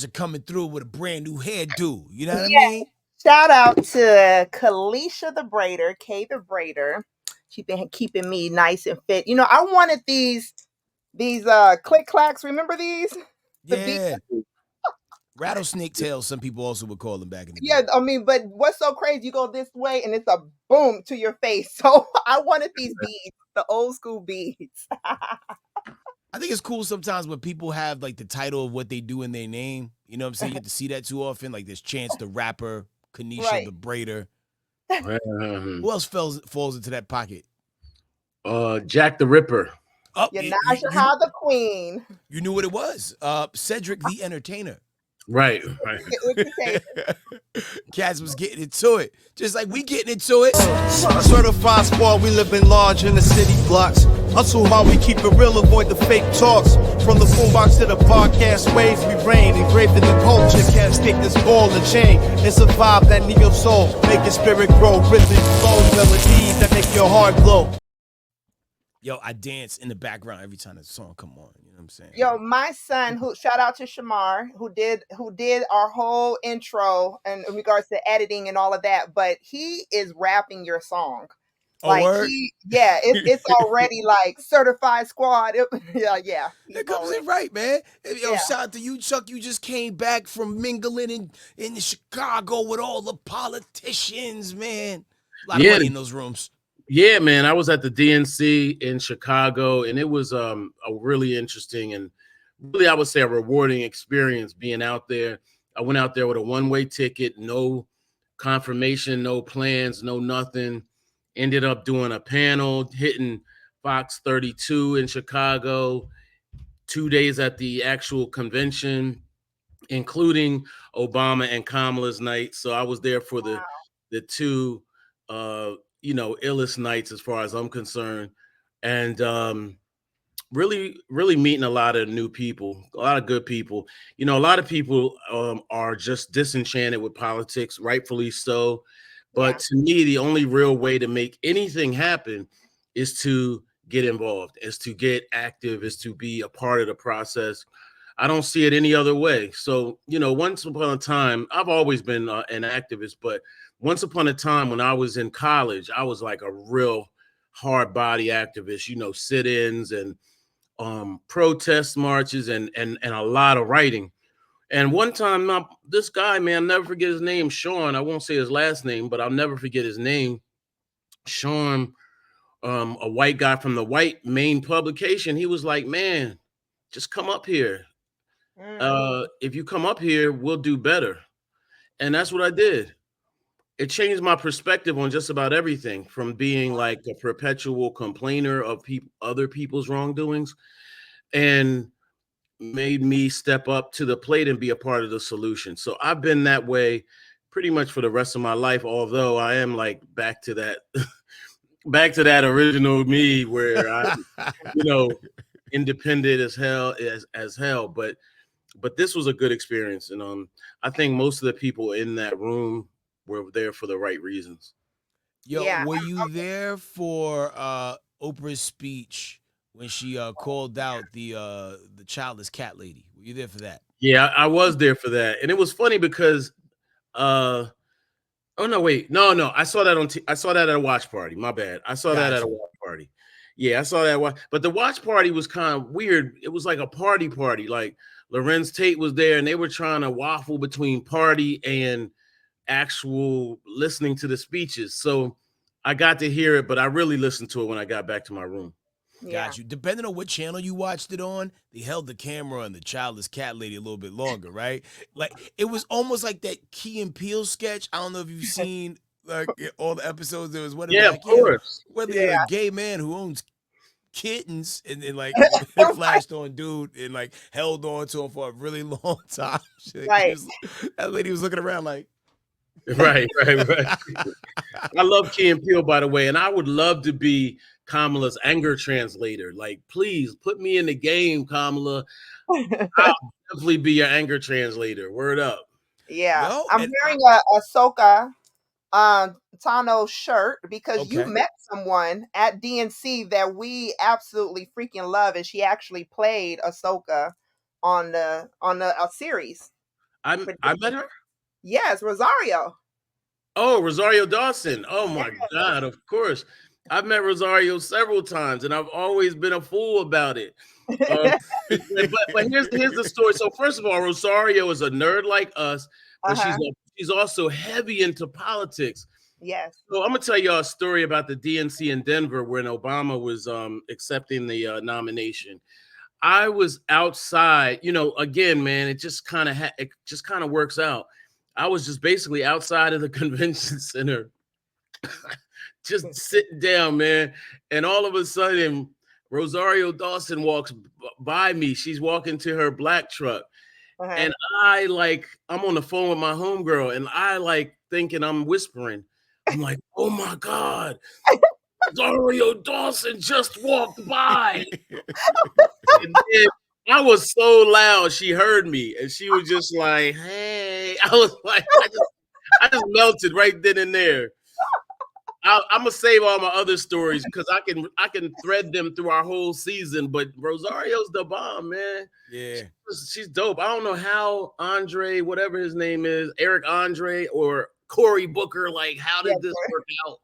are coming through with a brand new hairdo. You know what I Yeah. mean? Shout out to Kalisha the Braider, Kay the Braider. She's been keeping me nice and fit. I wanted these click clacks. Remember these? The beat. Yeah. Rattlesnake tails, some people also would call them back in the Yeah, day. I mean, but what's so crazy? You go this way and it's a boom to your face. So I wanted these beads, the old school beads. I think it's cool sometimes when people have like the title of what they do in their name. You know what I'm saying? You get to see that too often. Like there's Chance the Rapper, Kanisha Right. the Braider. Um, Who else falls into that pocket? Jack the Ripper. Oh, Yanaja the Queen. you knew what it was. Cedric the Entertainer. Right. With the tape. Cats was getting into it, just like we getting into it. Certified squad, we live in large in the city blocks. Hustle hard, we keep it real, avoid the fake talks. From the boombox to the podcast waves, we reign. Engraved in the culture, can't escape this ball and chain. It's a vibe that need your soul, make your spirit grow. Rhythm flows, melodies that make your heart glow. Yo, I dance in the background every time the song come on. You know what I'm saying? Yo, my son, who shout out to Shamar, who did our whole intro in regards to editing and all of that, but he is rapping your song. Oh, Like word? it's already like certified squad. Yeah. That comes in right, man. Yo, Yeah. shout out to you, Chuck. You just came back from mingling in Chicago with all the politicians, man. A lot of money in those rooms. Yeah, man. I was at the DNC in Chicago, and it was a really interesting and really, I would say, a rewarding experience being out there. I went out there with a one-way ticket, no confirmation, no plans, no nothing. Ended up doing a panel, hitting Fox 32 in Chicago, 2 days at the actual convention, including Obama and Kamala's night. So I was there for the two illest nights as far as I'm concerned. And really meeting a lot of new people, a lot of good people. A lot of people are just disenchanted with politics, rightfully so. But to me, the only real way to make anything happen is to get involved, is to get active, is to be a part of the process. I don't see it any other way. So, once upon a time, I've always been an activist, but once upon a time when I was in college, I was like a real hard body activist, sit-ins and protest marches and a lot of writing. And one time, this guy, man, I'll never forget his name, Sean. I won't say his last name, but I'll never forget his name. Sean, a white guy from the white main publication. He was like, man, just come up here. If you come up here, we'll do better. And that's what I did. It changed my perspective on just about everything, from being like a perpetual complainer of other people's wrongdoings, and made me step up to the plate and be a part of the solution. So I've been that way pretty much for the rest of my life, although I am like back to that original me where I'm, independent as hell. But this was a good experience. And I think most of the people in that room were there for the right reasons. Yo, were you there for Oprah's speech when she called out the childless cat lady? Were you there for that? Yeah, I was there for that. And it was funny because oh no, wait. No. I saw that I saw that at a watch party. My bad. I saw that at a watch party. Yeah, I saw that but the watch party was kind of weird. It was like a party. Like Lorenz Tate was there and they were trying to waffle between party and actual listening to the speeches. So I got to hear it, but I really listened to it when I got back to my room. Got you. Depending on what channel you watched it on, they held the camera on the childless cat lady a little bit longer, right? Like it was almost like that Key and Peele sketch. I don't know if you've seen like all the episodes. There was one of course. Whether you're a gay man who owns kittens and like flashed on dude and like held on to him for a really long time. Right. That lady was looking around like. Right. I love Key and Peele, by the way, and I would love to be Kamala's anger translator. Like, please put me in the game, Kamala. I'll definitely be your anger translator. Word up. Yeah. I'm wearing a Ahsoka Tano shirt because you met someone at DNC that we absolutely freaking love, and she actually played Ahsoka on a series. I met her. Yes, Rosario. Oh, Rosario Dawson. Oh my God, of course. I've met Rosario several times, and I've always been a fool about it. But here's the story. So first of all, Rosario is a nerd like us, but she's also heavy into politics. Yes. So I'm gonna tell y'all a story about the DNC in Denver when Obama was accepting the nomination. I was outside, again, man, it just kind of works out. I was just basically outside of the convention center, just sitting down, man. And all of a sudden, Rosario Dawson walks by me. She's walking to her black truck. And I'm on the phone with my homegirl, and I thinking I'm whispering. I'm like, oh my God, Rosario Dawson just walked by. And then I was so loud, she heard me, and she was just like, hey. I was like, I just melted right then and there. I'm gonna save all my other stories because I can thread them through our whole season. But Rosario's the bomb, man. Yeah, she's dope. I don't know how Andre, whatever his name is, Eric Andre or Cory Booker, how did this work out?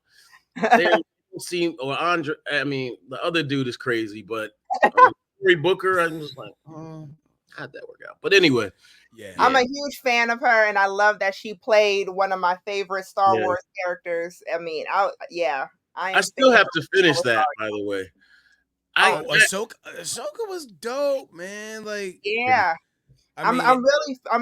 They don't seem, or Andre. I mean, the other dude is crazy, but Cory Booker, I'm just like, how'd that work out? But anyway. Yeah. I'm a huge fan of her, and I love that she played one of my favorite Star Wars characters. I mean, I still have to finish that, by the way. Ahsoka was dope, man. I'm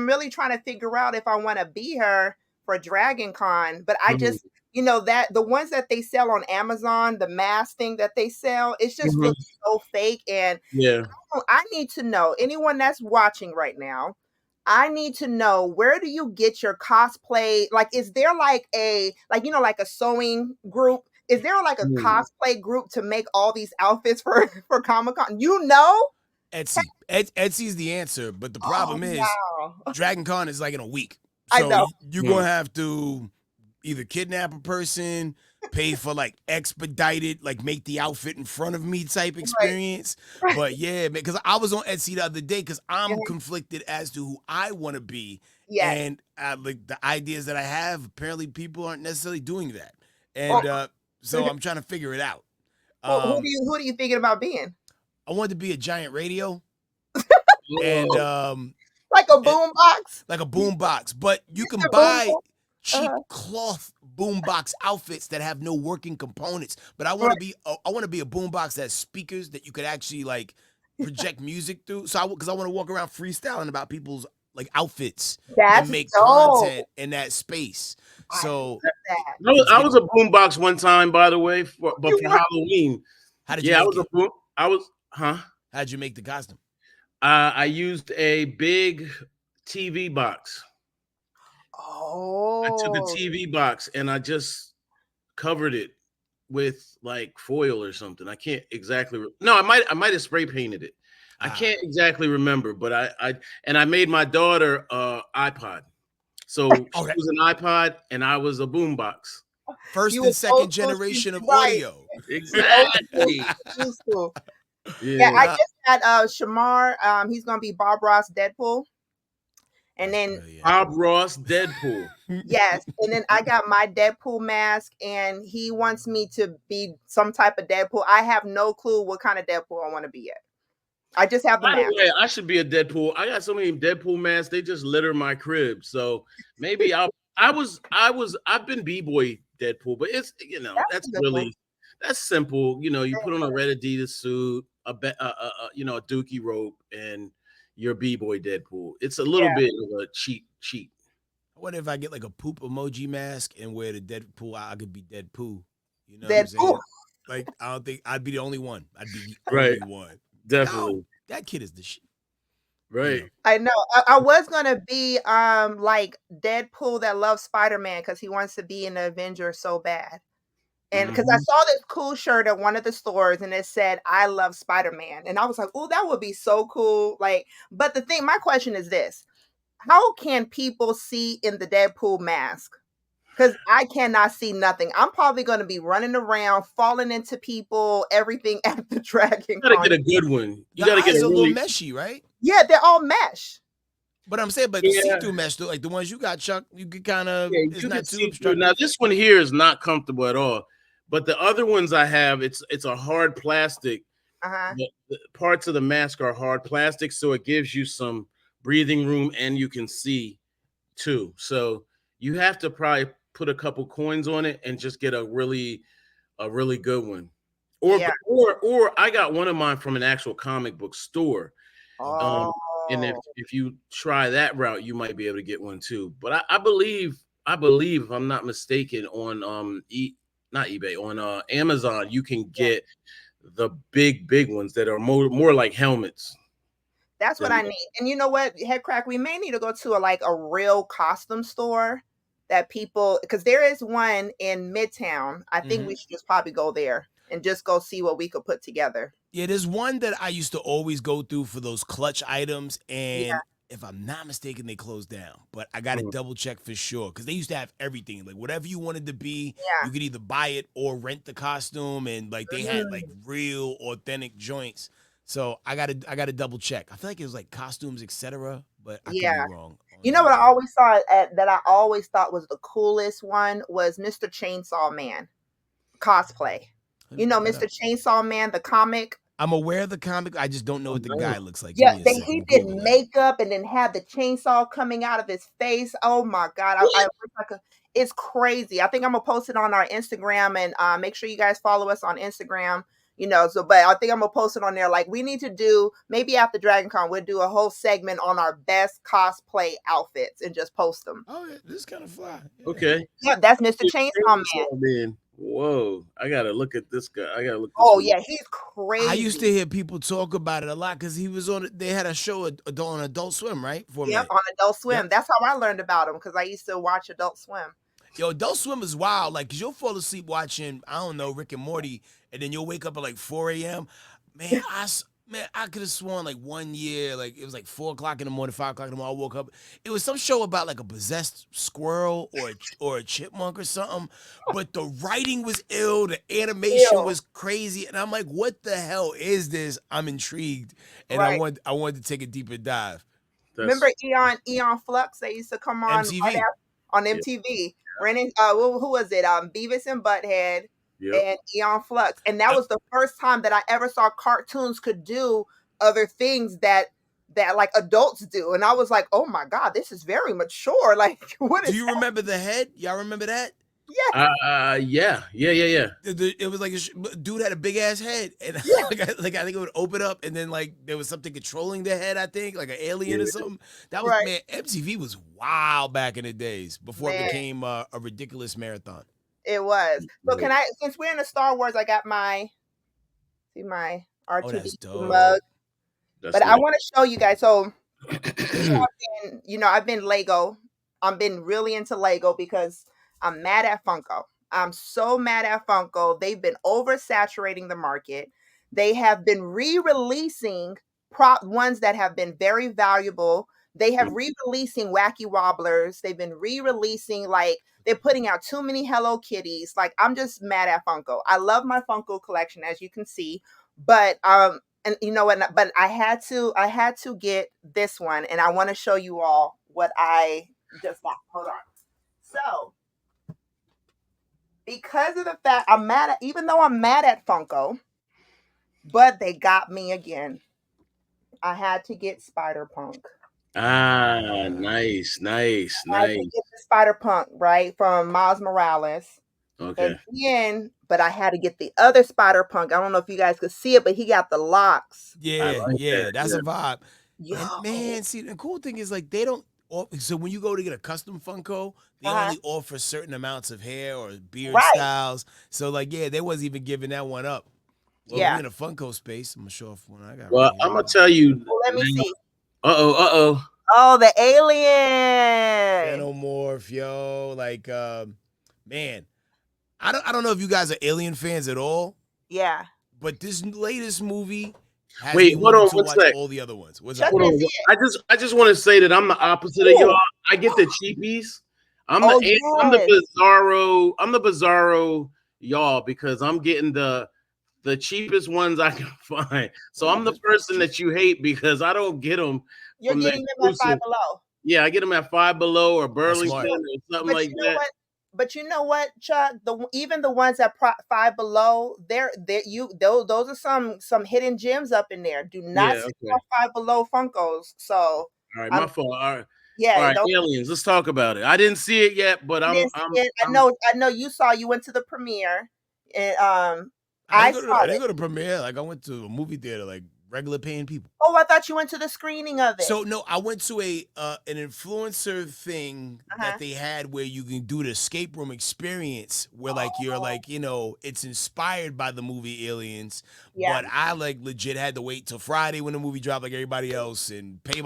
really trying to figure out if I want to be her for Dragon Con, but I just that the ones that they sell on Amazon, the mask thing that they sell, it's just really so fake. And I need to know, anyone that's watching right now, I need to know, where do you get your cosplay? Is there a sewing group? Is there a cosplay group to make all these outfits for Comic-Con? Etsy. Etsy's the answer, but the problem is Dragon Con is in a week. So I know. You're going to have to either kidnap a person, pay for expedited, make the outfit in front of me type experience. Right. But yeah, because I was on Etsy the other day because I'm conflicted as to who I want to be. Yeah. And the ideas that I have, apparently people aren't necessarily doing that. And so I'm trying to figure it out. Who are you thinking about being? I wanted to be a giant radio. And like a boom box? Like a boom box. But you can buy cheap cloth boombox outfits that have no working components. But I want to be a boombox that has speakers that you could actually project music through. So because I want to walk around freestyling about people's outfits and make content in that space. So I was a boombox one time, by the way, for Halloween. How did you How'd you make the costume? I used a big TV box. Oh, I took a TV box and I just covered it with foil or something. I can't exactly. I might have spray painted it. I can't exactly remember, but I made my daughter iPod. So she was an iPod and I was a boombox. First and second generation of audio. Exactly. Yeah, I just had Shamar. He's gonna be Bob Ross Deadpool. And then Bob Ross Deadpool. Yes. And then I got my Deadpool mask, and he wants me to be some type of Deadpool. I have no clue what kind of Deadpool I want to be yet. I just have the mask. By the way, I should be a Deadpool. I got so many Deadpool masks, they just litter my crib. So maybe I've been B-boy Deadpool, but it's that's simple. You put on a red Adidas suit, a dookie rope, and your B-boy Deadpool. It's a little bit of a cheat. I wonder if I get a poop emoji mask and wear the Deadpool, I could be Deadpool. You know Deadpool. what I'm saying? I don't think I'd be the only one. I'd be the only one. Definitely. Yo, that kid is the shit. Right. I know. I was gonna be Deadpool that loves Spider-Man because he wants to be in the Avengers so bad. And because I saw this cool shirt at one of the stores and it said, I love Spider-Man. And I was like, oh, that would be so cool. But my question is this. How can people see in the Deadpool mask? Because I cannot see nothing. I'm probably going to be running around, falling into people, everything at the Dragon Con. You got to get a good one. You got to get a little meshy, right? Yeah, they're all mesh. But I'm saying, but Yeah. see-through mesh, though, like the ones you got, Chuck, you could kind of, Yeah, it's you can not too see through. obstructive. Now this one here is not comfortable at all. But the other ones I have, it's a hard plastic. The parts of the mask are hard plastic, so it gives you some breathing room and you can see too. So you have to probably put a couple coins on it and just get a really good one. Or I got one of mine from an actual comic book store. And if you try that route, you might be able to get one too. But I believe if I'm not mistaken, on not eBay, on Amazon, you can get the big ones that are more like helmets. That's what I need. And you know what, Headcrack, we may need to go to a real costume store that people, because there is one in Midtown. I think we should just probably go there and just go see what we could put together. Yeah, there's one that I used to always go through for those clutch items, and if I'm not mistaken, they closed down. But I got to double check for sure, because they used to have everything. Like whatever you wanted to be, you could either buy it or rent the costume, and like they had like real authentic joints. So I gotta double check. I feel like it was like costumes, etc. But I could be wrong. You know what I always saw that I always thought was the coolest one was Mr. Chainsaw Man cosplay. You know, Mr. Chainsaw Man, the comic. I'm aware of the comic. I just don't know what the guy looks like. Yeah, he did makeup and then had the chainsaw coming out of his face. Oh my God. It's crazy. I think I'm gonna post it on our Instagram, and make sure you guys follow us on Instagram. You know, but I think I'm gonna post it on there. Like, we need to do, maybe after DragonCon, we'll do a whole segment on our best cosplay outfits and just post them. Oh, yeah, this is kind of fly. Yeah. Okay. Yeah, that's Mr. Chainsaw Man. Whoa, I gotta look at this guy. Yeah, he's crazy. I used to hear people talk about it a lot because he was on. They had a show on Adult Swim, right? On Adult Swim. Yep. That's how I learned about him, because I used to watch Adult Swim. Yo, Adult Swim is wild. Like, cause you'll fall asleep watching, I don't know, Rick and Morty, and then you'll wake up at like 4 a.m. Man, I could have sworn like 1 year, like it was like 4 o'clock in the morning, 5 o'clock in the morning, I woke up. It was some show about like a possessed squirrel or a chipmunk or something. But the writing was ill, the animation was crazy, and I'm like, what the hell is this? I'm intrigued, and I wanted to take a deeper dive. Remember Eon Flux? They used to come on MTV. On MTV. Renting, who was it? Beavis and Butthead. And Eon Flux. And that was the first time that I ever saw cartoons could do other things that like adults do. And I was like, oh my God, this is very mature. Like, what is Do you remember the head? Y'all remember that? Yeah. Yeah. It was like a dude had a big ass head, and like I think it would open up, and then like there was something controlling the head. I think like an alien or something. That was man. MTV was wild back in the days before it became a ridiculous marathon. It was. So can I? Since we're in the Star Wars, I got my R2D2 mug. But I want to show you guys. So I've been Lego. I've been really into Lego because I'm mad at Funko. I'm so mad at Funko. They've been oversaturating the market. They have been re-releasing ones that have been very valuable. They have re-releasing Wacky Wobblers. They've been re-releasing, like, they're putting out too many Hello Kitties. Like, I'm just mad at Funko. I love my Funko collection, as you can see. But and you know what? But I had to get this one, and I want to show you all what I just got. Hold on. So, because of the fact even though I'm mad at Funko, but they got me again. I had to get Spider-Punk. Nice. I had to get the Spider-Punk, right, from Miles Morales. Okay. And but I had to get the other Spider-Punk. I don't know if you guys could see it, but he got the locks. Yeah, that's a vibe. And man, see, the cool thing is like they don't. So when you go to get a custom Funko, they only offer certain amounts of hair or beard styles. So like, they wasn't even giving that one up. Well, we're in a Funko space. I'm gonna show off one I got. Well, I'm gonna tell you. Well, let me see. Oh, the alien. Xenomorph, yo. Like, man, I don't know if you guys are Alien fans at all. Yeah. But this latest movie. Wait, hold on one sec. All the other ones. What's hold on. I just want to say that I'm the opposite of y'all. I get the cheapies. I'm the Bizarro y'all, because I'm getting the cheapest ones I can find. So I'm the person that you hate because I don't get them You're from the getting them at Five exclusive. Below. Yeah, I get them at Five Below or That's Burlington smart. or something But like you know that. what? But you know what, Chuck? Even the ones at Five Below, those are some hidden gems up in there. Do not Yeah, see okay. our Five Below Funkos. So, All right, my fault. All right. yeah, All right, Aliens. Let's talk about it. I didn't see it yet, but I know you saw. You went to the premiere, and I saw I didn't it. go to premiere. Like I went to a movie theater, like regular paying people. Oh, I thought you went to the screening of it. So no, I went to an influencer thing that they had where you can do the escape room experience where like you're like, it's inspired by the movie Aliens. Yeah. But I like legit had to wait till Friday when the movie dropped like everybody else and pay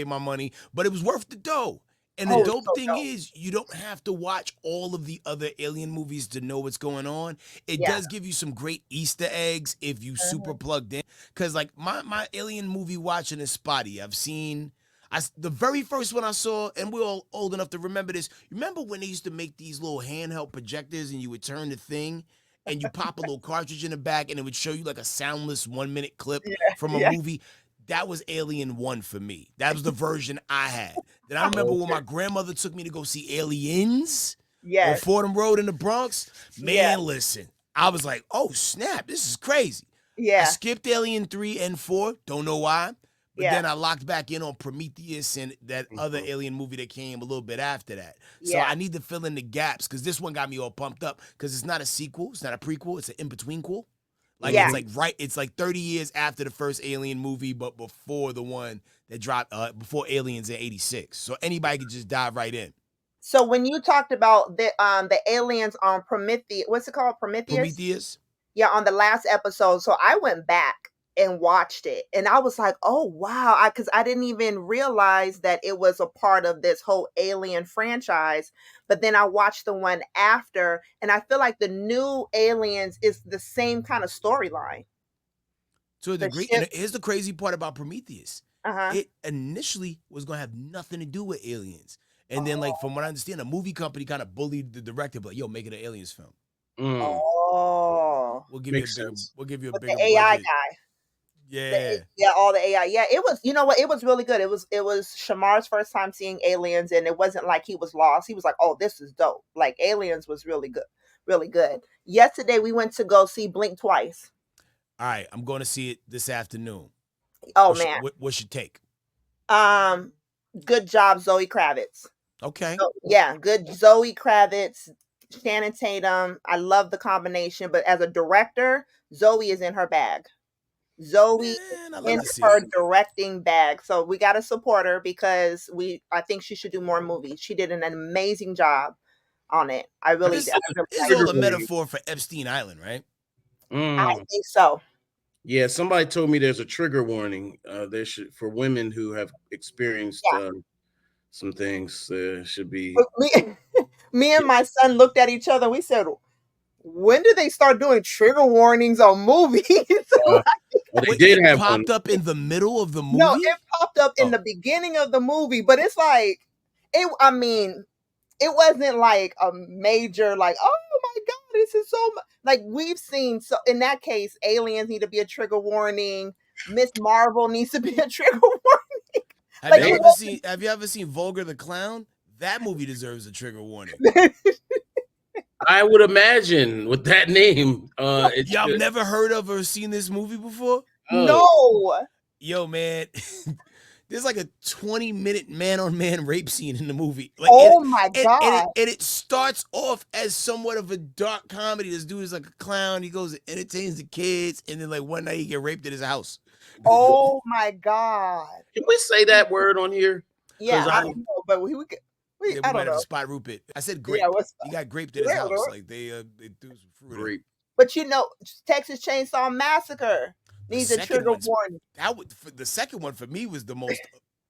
my money. But it was worth the dough. And the dope thing is you don't have to watch all of the other Alien movies to know what's going on. It does give you some great Easter eggs if you super plugged in. Because like my Alien movie watching is spotty. I've seen the very first one I saw, and we're all old enough to remember this. Remember when they used to make these little handheld projectors and you would turn the thing and you pop a little cartridge in the back and it would show you like a soundless 1-minute clip from a movie? That was Alien 1 for me. That was the version I had. Then I remember when my grandmother took me to go see Aliens on Fordham Road in the Bronx. Man, listen. I was like, oh, snap. This is crazy. Yeah. I skipped Alien 3 and 4. Don't know why. But then I locked back in on Prometheus and that other Alien movie that came a little bit after that. So I need to fill in the gaps because this one got me all pumped up because it's not a sequel. It's not a prequel. It's an in-between-quel. Like it's like 30 years after the first Alien movie, but before the one that dropped before Aliens in '86. So anybody could just dive right in. So when you talked about the aliens on Prometheus, what's it called? Prometheus? Yeah, on the last episode. So I went back and watched it and I was like, oh wow, because I didn't even realize that it was a part of this whole Alien franchise. But then I watched the one after and I feel like the new Aliens is the same kind of storyline. So here's the crazy part about Prometheus. It initially was going to have nothing to do with aliens. And then like from what I understand, a movie company kind of bullied the director, but yo, make it an aliens film. Oh. We'll give you a bigger the AI budget. guy. Yeah. All the AI. Yeah, it was, you know what? It was really good. It was Shamar's first time seeing Aliens, and it wasn't like he was lost. He was like, oh, this is dope. Like Aliens was really good. Really good. Yesterday we went to go see Blink Twice. All right, I'm going to see it this afternoon. Oh man. What's your take? Good job, Zoey Kravitz. Okay. So, yeah, good Zoey Kravitz, Channing Tatum. I love the combination, but as a director, Zoey is in her bag. Zoey in her directing bag. So we got to support her because I think she should do more movies. She did an amazing job on it. I really did. It's all a metaphor for Epstein Island, right? I think so. Yeah, somebody told me there's a trigger warning. There should, for women who have experienced some things. There should be. Me and my son looked at each other. We said, when do they start doing trigger warnings on movies? They did have popped up in the middle of the movie. No, it popped up in the beginning of the movie, but it's like it. I mean, it wasn't like a major like, oh my god, this is so like we've seen. So in that case, aliens need to be a trigger warning. Miss Marvel needs to be a trigger warning. Have you ever seen Vulgar the Clown? That movie deserves a trigger warning. I would imagine with that name. Y'all never heard of or seen this movie before? No. Yo, man. There's like a 20-minute man-on-man rape scene in the movie. Like, my God. And it starts off as somewhat of a dark comedy. This dude is like a clown. He goes and entertains the kids. And then like one night he get raped at his house. Oh, my God. Can we say that word on here? Yeah, I don't know, but I don't know. Spot Rupert. I said grape. He got graped at his house. Like they threw some fruit. Grape. But you know, Texas Chainsaw Massacre needs a trigger warning. The second one for me was the most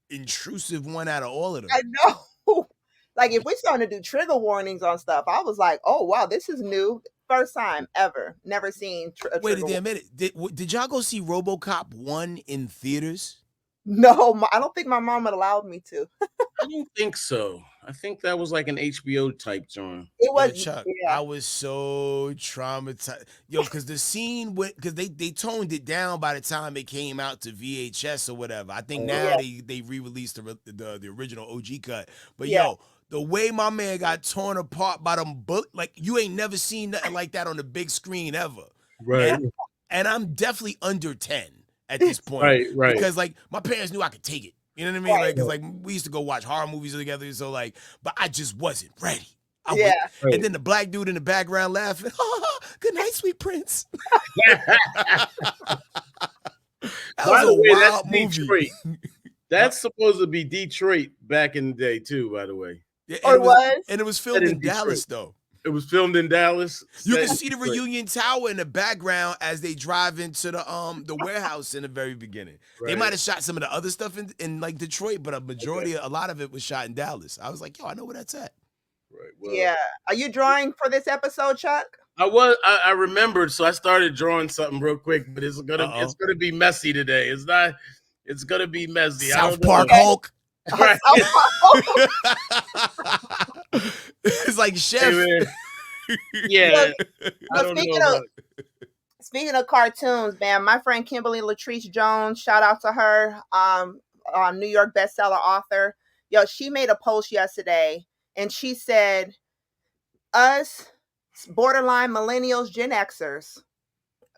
intrusive one out of all of them. I know. Like if we're starting to do trigger warnings on stuff, I was like, oh wow, this is new. First time ever. Never seen. Wait a damn minute. Did y'all go see RoboCop 1 in theaters? No, I don't think my mom would allowed me to. I don't think so. I think that was like an HBO type joint. It Yo, was, Chuck, yeah, I was so traumatized. Yo, because the scene went, because they toned it down by the time it came out to VHS or whatever. I think now yeah, they re-released the original OG cut. But yeah. yo, the way my man got torn apart by them like you ain't never seen nothing like that on the big screen ever. Right, And I'm definitely under 10 at this point right. because like my parents knew I could take it. You know what I mean? Right. Like, cause like we used to go watch horror movies together. So like, but I just wasn't ready. I Yeah. would, and then the black dude in the background laughing. Good night, sweet prince. That By was the a way, wild that's movie. Detroit. That's supposed to be Detroit back in the day too. By the way, Yeah, Or it was? and it was filmed in in Dallas though. it was filmed in Dallas. You set can in see the Detroit. reunion tower in the background as they drive into the warehouse in the very beginning. They Right. might have shot some of the other stuff in like Detroit, but a lot of it was shot in Dallas. I was like, yo, I know where that's at. Right. Well, Yeah. Are you drawing for this episode, Chuck? I remembered, so I started drawing something real quick, but it's Uh-oh. gonna be messy today. It's gonna be messy. I South don't know. Park Hulk. Right. It's like Chef. Hey, man. Yeah, I But don't know. speaking of cartoons, man, my friend Kimberly Latrice Jones, shout out to her, New York bestseller author. Yo, she made a post yesterday and she said, us borderline millennials, Gen Xers,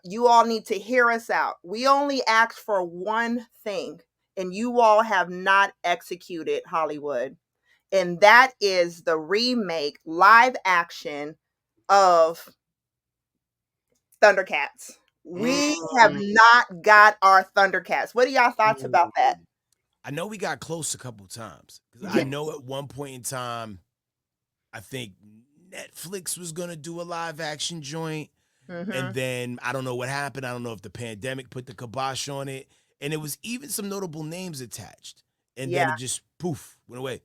you all need to hear us out. We only asked for one thing, and you all have not executed, Hollywood. And that is the remake live action of Thundercats. We have not got our Thundercats. What are y'all thoughts about that? I know we got close a couple times. 'Cause Yeah. I know at one point in time, I think Netflix was gonna do a live action joint. Mhm. And then I don't know what happened. I don't know if the pandemic put the kibosh on it. And it was even some notable names attached. And then Yeah. it just poof, went away.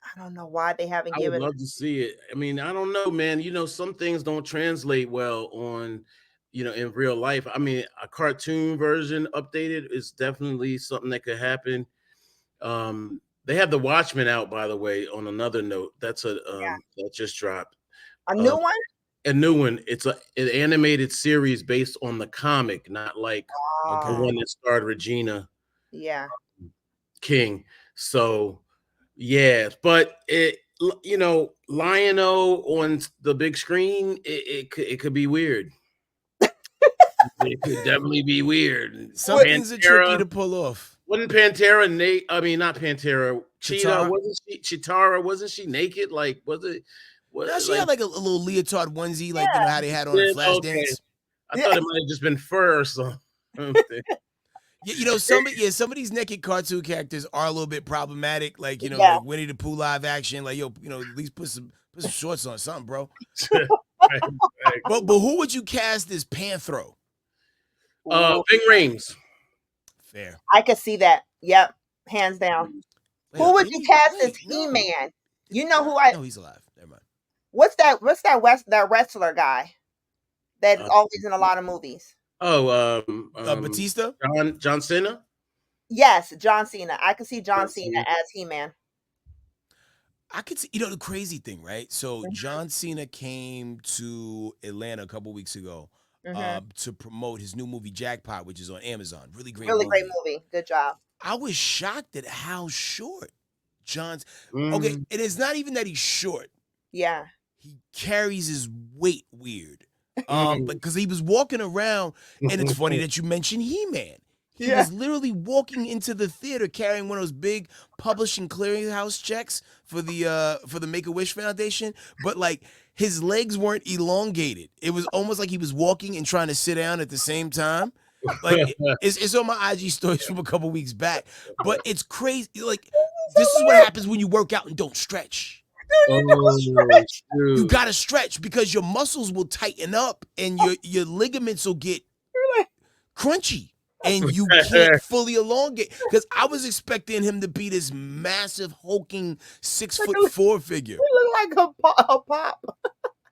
I don't know why they haven't I would given. love to see it. I mean, I don't know, man. You know, some things don't translate well on, in real life. I mean, a cartoon version updated is definitely something that could happen. They have The Watchmen out, by the way, on another note. That's that just dropped. A new one? A new one. It's an animated series based on the comic, not like the Oh, one that starred Regina yeah. King. So yeah, but Lion-O on the big screen, it could be weird. It could definitely be weird. Some things are tricky to pull off. Wasn't Pantera not Pantera. Chitara? Chitara, wasn't she naked? Like, was it? No, she had like a little leotard onesie, like you know how they had on in Flashdance. Okay. I thought it might have just been fur or something. Yeah, some of these naked cartoon characters are a little bit problematic. Like, like Winnie the Pooh live action. Like, at least put some shorts on something, bro. Right. But who would you cast as Panthro? Big Rings. Fair. I could see that. Yep, hands down. Who would you cast as He-Man? You know who No, he's alive. Never mind. What's that wrestler guy that's always in a lot of movies? Batista? John Cena? Yes, John Cena. I could see John Cena as He-Man. I could see, the crazy thing, right? So John Cena came to Atlanta a couple weeks ago to promote his new movie Jackpot, which is on Amazon. Really great movie. Good job. I was shocked at how short John's. Okay, and it's not even that he's short. Yeah. He carries his weight weird. Because he was walking around, and it's funny that you mentioned He-Man. He was literally walking into the theater carrying one of those big publishing clearinghouse checks for the Make-A-Wish Foundation, but like his legs weren't elongated. It was almost like he was walking and trying to sit down at the same time. Like it's on my IG stories from a couple weeks back, but it's crazy. Like this is what happens when you work out and don't stretch. You gotta stretch because your muscles will tighten up and your ligaments will get crunchy and you can't fully elongate. Because I was expecting him to be this massive hulking 6'4" figure. He looked like a pop.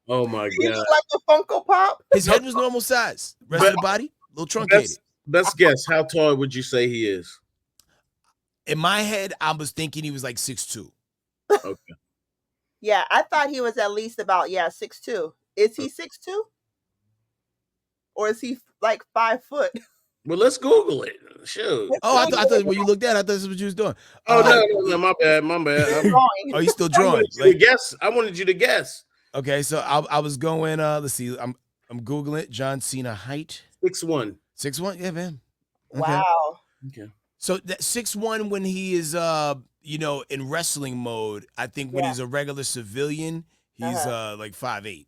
Oh my god! He looked like a Funko Pop. His head was normal size. Rest of the body, a little truncated. Best guess. How tall would you say he is? In my head, I was thinking he was like 6'2". Okay. Yeah, I thought he was at least about 6'2". Is he 6'2"? Or is he like 5 foot? Well, let's Google it. Shoot. Oh, I thought when you looked at it, I thought this is what you was doing. Oh no, my bad. Oh, you still I drawing? wanted you to guess. I wanted you to guess. Okay, so I was going. Let's see. I'm googling it. John Cena height 6'1". 6'1". Yeah, man. Okay. Wow. Okay. So that 6'1" when he is in wrestling mode. I think when he's a regular civilian, he's like 5'8".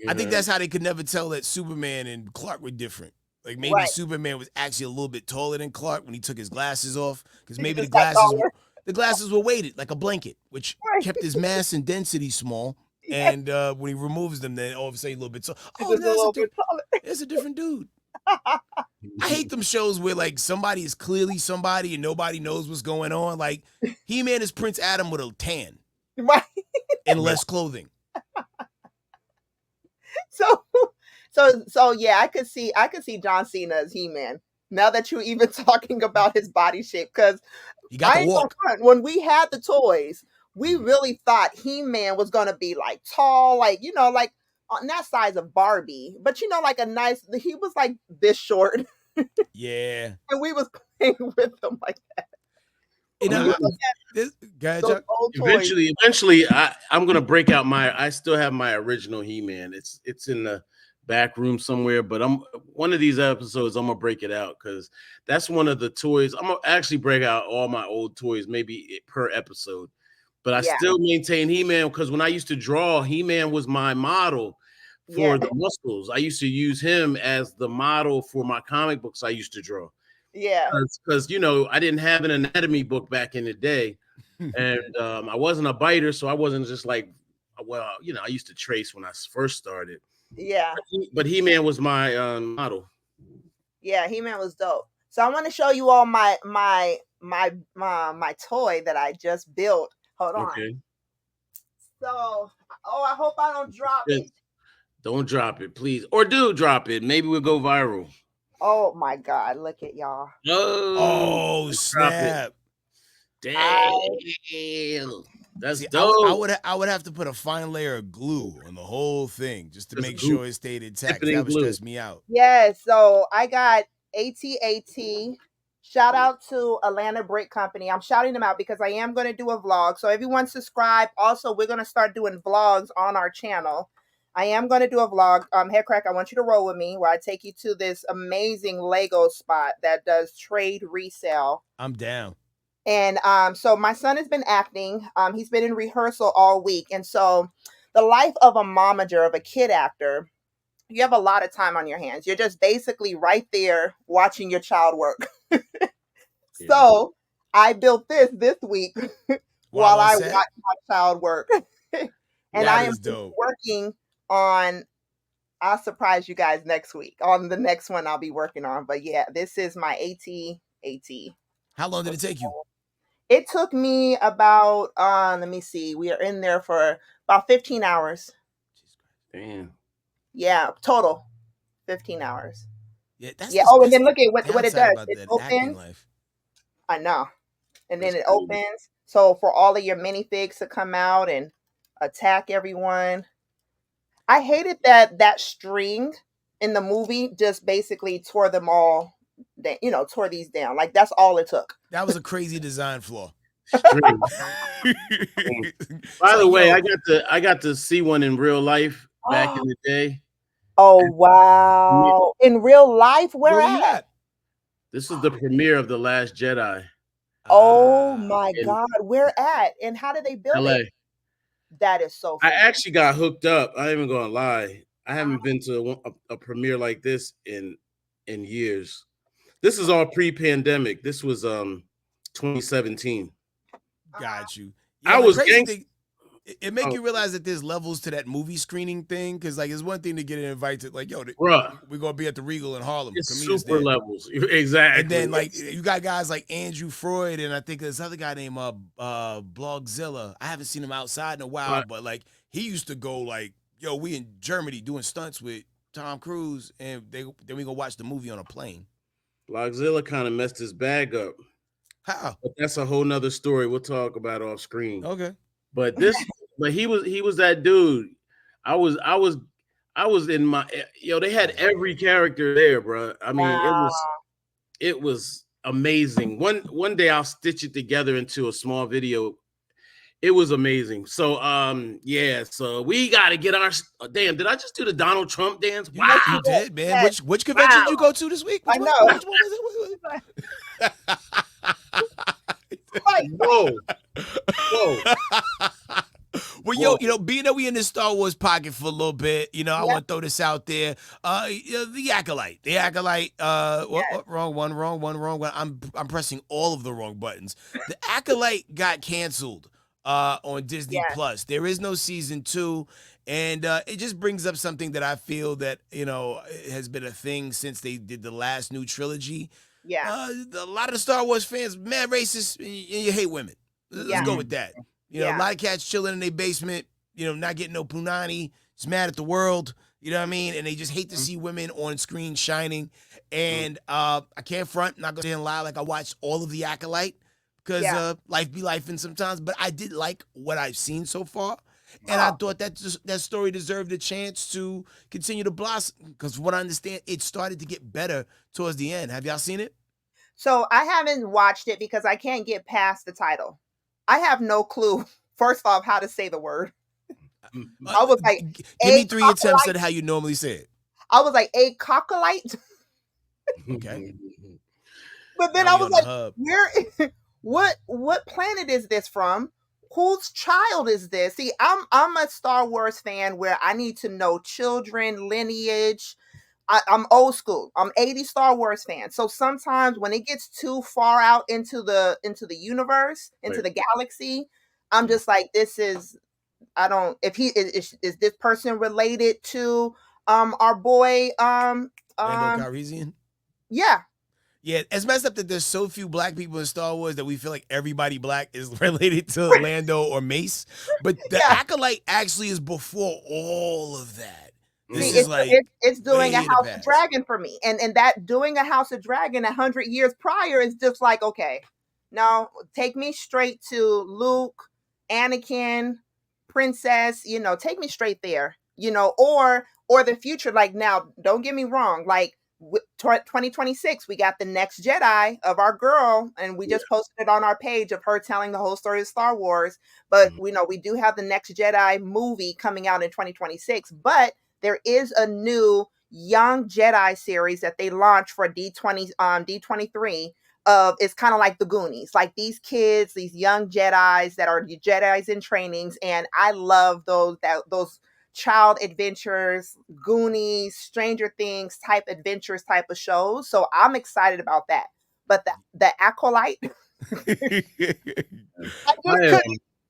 I think that's how they could never tell that Superman and Clark were different. Like maybe Superman was actually a little bit taller than Clark when he took his glasses off, because maybe the glasses were weighted like a blanket, which kept his mass and density small. And when he removes them, then all of a sudden a little bit so. Oh, that's a different dude. I hate them shows where like somebody is clearly somebody and nobody knows what's going on. Like He-Man is Prince Adam with a tan, right, and less clothing. So yeah, I could see John Cena as He-Man. Now that you're even talking about his body shape, because I ain't gonna front, when we had the toys, we really thought He-Man was gonna be like tall, like like on that size of Barbie, but like he was like this short. Yeah. And we was playing with him like that. Eventually, I'm gonna break out I still have my original He-Man. It's in the back room somewhere, but one of these episodes I'm gonna break it out, because that's one of the toys. I'm gonna actually break out all my old toys, maybe per episode. But I still maintain He-Man, because when I used to draw, He-Man was my model for the muscles. I used to use him as the model for my comic books I used to draw. Yeah, because I didn't have an anatomy book back in the day, and I wasn't a biter, so I wasn't just like, well, I used to trace when I first started. Yeah, but He-Man was my model. Yeah, He-Man was dope. So I want to show you all my toy that I just built. Hold on. Okay. So, I hope I don't drop it. Don't drop it, please, or do drop it. Maybe we'll go viral. Oh my God! Look at y'all. Oh snap! Damn, that's dope. I would have to put a fine layer of glue on the whole thing just to make sure it stayed intact. That would stress me out. Yeah, so I got AT. Shout out to Atlanta Brick Company. I'm shouting them out because I am going to do a vlog. So everyone subscribe. Also, we're going to start doing vlogs on our channel. I am going to do a vlog. Headcrack, I want you to roll with me where I take you to this amazing Lego spot that does trade resale. I'm down. And so my son has been acting. He's been in rehearsal all week. And so the life of a momager, of a kid actor, you have a lot of time on your hands. You're just basically right there watching your child work. So I built this week while I watch my child work. And I am working on, I'll surprise you guys next week on the next one I'll be working on. But yeah, this is my AT. How long did it take you? It took me about, let me see, we are in there for about 15 hours. Damn. Yeah, total 15 hours. Yeah, that's and then look at what it does. It opens. I know. And then it opens. So for all of your minifigs to come out and attack everyone. I hated that string in the movie just basically tore them all, tore these down. Like that's all it took. That was a crazy design flaw. By the way, I got to see one in real life back in the day. Oh wow! In real life, where at? This is the premiere of The Last Jedi. Oh my God! Where at? And how did they build it? That is so funny. I actually got hooked up. I ain't even gonna lie. I haven't been to a premiere like this in years. This is all pre-pandemic. This was 2017. Got you. Yeah, I was it make you realize that there's levels to that movie screening thing, because like it's one thing to get invited, like we're gonna be at the Regal in Harlem. It's super levels, exactly. And then like you got guys like Andrew Freud, and I think this other guy named Blogzilla. I haven't seen him outside in a while, but like he used to go like, we in Germany doing stunts with Tom Cruise, and then we go watch the movie on a plane. Blogzilla kind of messed his bag up. How? But that's a whole nother story. We'll talk about off screen. Okay. But he was that dude. I was in my they had every character there, bro. I mean, Wow. it was amazing. One day I'll stitch it together into a small video. It was amazing. So yeah, so we got to get our damn. Did I just do the Donald Trump dance? You, Wow. you did, man. Yes. Which convention Wow. did you go to this week? I know. Which one was it? Whoa. Whoa. Well, yo, being that we in the Star Wars pocket for a little bit, I Yep. want to throw this out there. The Acolyte. Wrong one. I'm pressing all of the wrong buttons. The Acolyte got canceled on Disney Yes. Plus. There is no season 2. And it just brings up something that I feel that, has been a thing since they did the last new trilogy. Yeah. A lot of the Star Wars fans, mad racist, and you hate women. Let's Yeah. go with that. A Yeah. lot of cats chilling in their basement, not getting no punani, just mad at the world, you know what I mean? And they just hate to see women on screen shining. And I can't front, not gonna lie, like I watched all of the Acolyte because Yeah. life be lifing sometimes, but I did like what I've seen so far. And I thought that story deserved a chance to continue to blossom because from what I understand, it started to get better towards the end. Have y'all seen it? So I haven't watched it because I can't get past the title. I have no clue, first off, how to say the word. I was like, Give me a 3 attempts acolyte. at how you normally say it. I was like, a acolyte. Okay. But then Now I we was on the like, hub. where what planet is this from? Whose child is this? See, I'm a Star Wars fan where I need to know children, lineage. I'm old school. I'm 80 Star Wars fan. So sometimes when it gets too far out into the universe, into Right. the galaxy, I'm just like, this is I don't if he is this person related to our boy Lando um Calrissian? yeah. Yeah, it's messed up that there's so few black people in Star Wars that we feel like everybody black is related to Lando or Mace. But the Yeah. Acolyte actually is before all of that. This See, is like it's doing way a in the House of past. Dragon for me, and that doing a House of Dragon 100 years prior is just like, okay, now take me straight to Luke, Anakin, Princess, take me straight there, or the future. Like now, don't get me wrong, like 2026, we got the next Jedi of our girl, and we just posted it on our page of her telling the whole story of Star Wars. But we do have the next Jedi movie coming out in 2026, but there is a new Young Jedi series that they launched for D23 of it's kind of like the Goonies, like these kids, these young Jedis that are Jedis in trainings, and I love those child adventures, Goonies, Stranger Things type adventures type of shows. So I'm excited about that. But the Acolyte,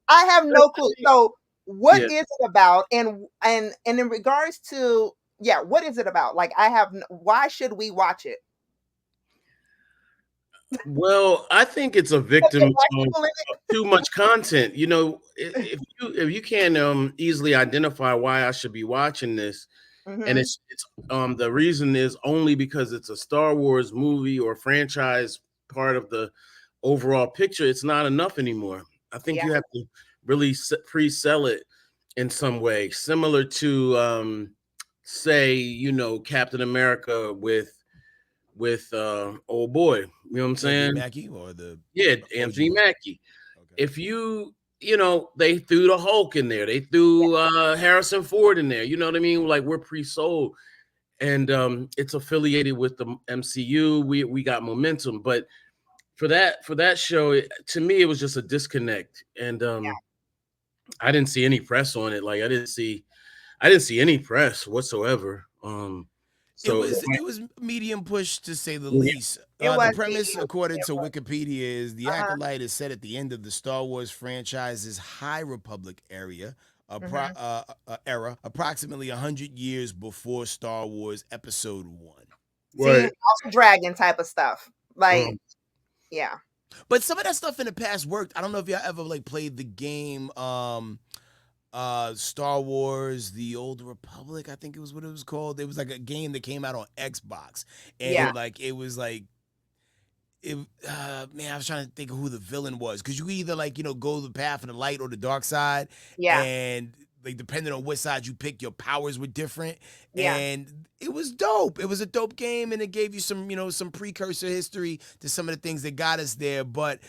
I have no clue. So what is it about? And in regards to what is it about? Like why should we watch it? Well, I think it's a victim of too much content. If you can easily identify why I should be watching this, and it's the reason is only because it's a Star Wars movie or franchise part of the overall picture, it's not enough anymore. I think you have to really pre-sell it in some way, similar to say, Captain America with old boy, you know what I'm saying? Mackie or the Anthony Mackie. Okay. If they threw the Hulk in there, they threw Harrison Ford in there, you know what I mean? Like we're pre-sold, and it's affiliated with the MCU. We got momentum, but for that show, to me, it was just a disconnect, and I didn't see any press on it. Like I didn't see any press whatsoever. So it was medium push to say the least. The premise, according to Wikipedia, is the Acolyte is set at the end of the Star Wars franchise's High Republic era, approximately 100 years before Star Wars Episode 1. Right. House of Dragon type of stuff, like yeah. But some of that stuff in the past worked. I don't know if y'all ever played the game Star Wars The Old Republic, I think it was what it was called. It was like a game that came out on Xbox, and it was like man, I was trying to think of who the villain was, because you either like go the path of the light or the dark side, Yeah. and like depending on what side you pick, your powers were different, Yeah. and it was dope. It was a dope game, and it gave you some some precursor history to some of the things that got us there. But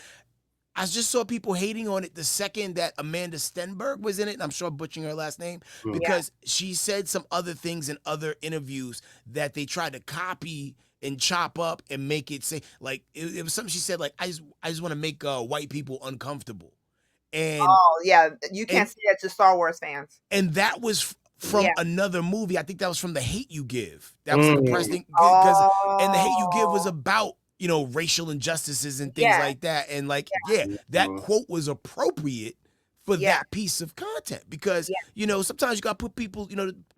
I just saw people hating on it the second that Amanda Stenberg was in it, and I'm sure I'm butchering her last name, because she said some other things in other interviews that they tried to copy and chop up and make it say, like, it was something she said, like, I just want to make white people uncomfortable. And Oh yeah, you and can't say that to Star Wars fans. and that was from Yeah. another movie. I think that was from The Hate You Give. That was like a press thing, and The Hate You Give was Oh. about racial injustices and things Yeah. like that. And like, that quote was appropriate for Yeah. that piece of content, because Yeah. sometimes you got to put people,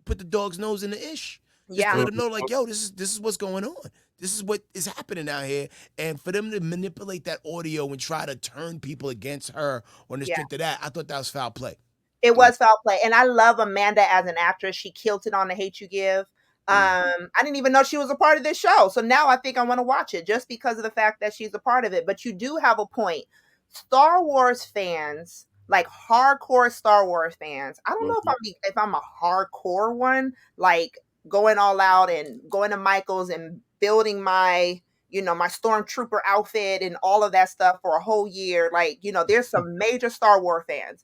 put the dog's nose in the ish. Just Yeah. to let them know, like, yo, this is what's going on. This is what is happening out here. And for them to manipulate that audio and try to turn people against her on the Yeah. strength of that, I thought that was foul play. It was foul play, and I love Amanda as an actress. She killed it on The Hate You Give. I didn't even know she was a part of this show, so now I think I want to watch it just because of the fact that she's a part of it. But you do have a point. Star Wars fans, like hardcore Star Wars fans, I don't know if I'm a hardcore one, like going all out and going to Michael's and building my my stormtrooper outfit and all of that stuff for a whole year. Like, there's some major Star Wars fans.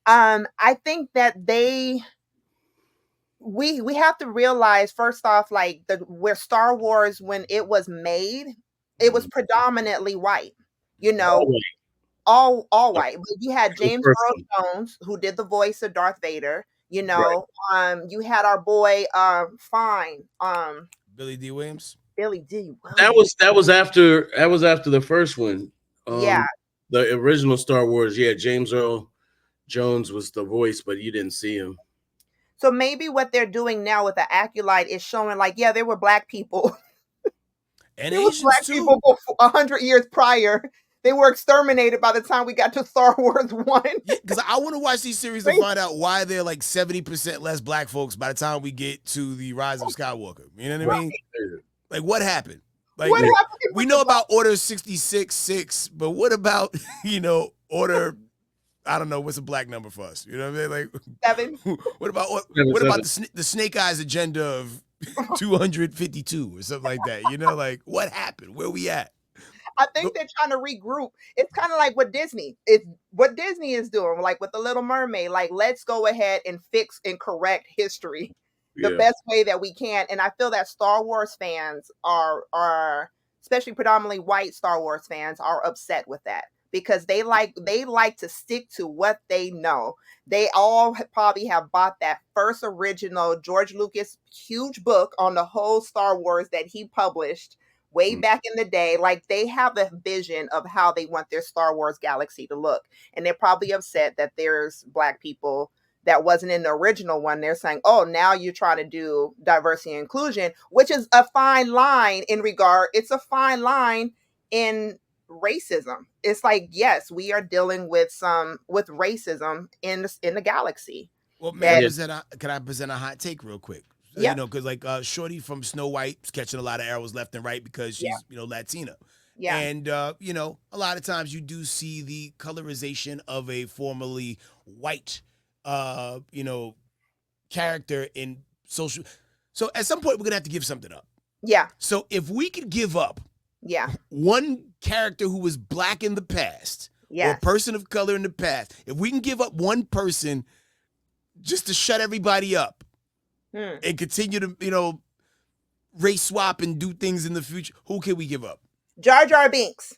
I think that we have to realize, first off, like where Star Wars, when it was made, it was predominantly white, all white. But you had James Earl Jones, who did the voice of Darth Vader. You had our boy Billy D. Williams. Billy D. Williams. That was after the first one. Yeah. The original Star Wars. Yeah, James Earl Jones was the voice, but you didn't see him. So maybe what they're doing now with the Acolyte is showing, like, there were black people. And there was black people 100 years prior. They were exterminated by the time we got to Star Wars 1. Because I want to watch these series to find out why they're like 70% less black folks by the time we get to the Rise of Skywalker. You know what I mean? Like, what happened? Like, what happened? We know about Order 66-6, but what about, Order, I don't know, what's a black number for us? You know what I mean? Like 7. What about the Snake Eyes agenda of 252 or something like that? Like, what happened? Where we at? I think they're trying to regroup. It's kind of like what Disney is doing, like with The Little Mermaid. Like, let's go ahead and fix and correct history the best way that we can. And I feel that Star Wars fans are especially predominantly white Star Wars fans, are upset with that, because they like to stick to what they know. They all probably have bought that first original George Lucas huge book on the whole Star Wars that he published way back in the day. Like, they have a vision of how they want their Star Wars galaxy to look. And they're probably upset that there's black people that wasn't in the original one. They're saying, oh, now you're trying to do diversity and inclusion, which is a fine line it's a fine line in racism. It's like, yes, we are dealing with racism in the galaxy. Well, man, can I present a hot take real quick? Yeah. Because like Shorty from Snow White's catching a lot of arrows left and right because she's Latina. Yeah. And a lot of times you do see the colorization of a formerly white character in social. So at some point we're gonna have to give something up. Yeah. So if we could give up one character who was black in the past, or a person of color in the past, if we can give up one person just to shut everybody up and continue to, race swap and do things in the future, who can we give up? Jar Jar Binks.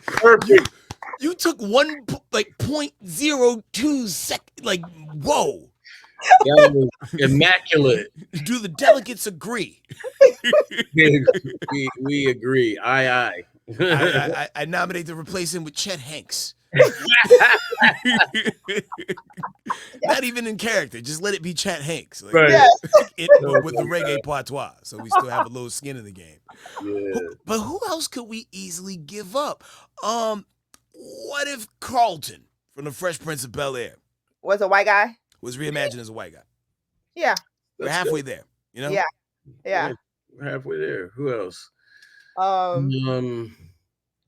Perfect. You took 0.02 second, like, whoa. That was immaculate. Do the delegates agree? we agree. Aye. I nominate to replace him with Chet Hanks. Not even in character. Just let it be Chet Hanks. Like, right. With the reggae patois, so we still have a little skin in the game. Yeah. But who else could we easily give up? What if Carlton from the Fresh Prince of Bel-Air was a white guy? Was reimagined as a white guy. Yeah. We're halfway there, Yeah. We're halfway there. Who else?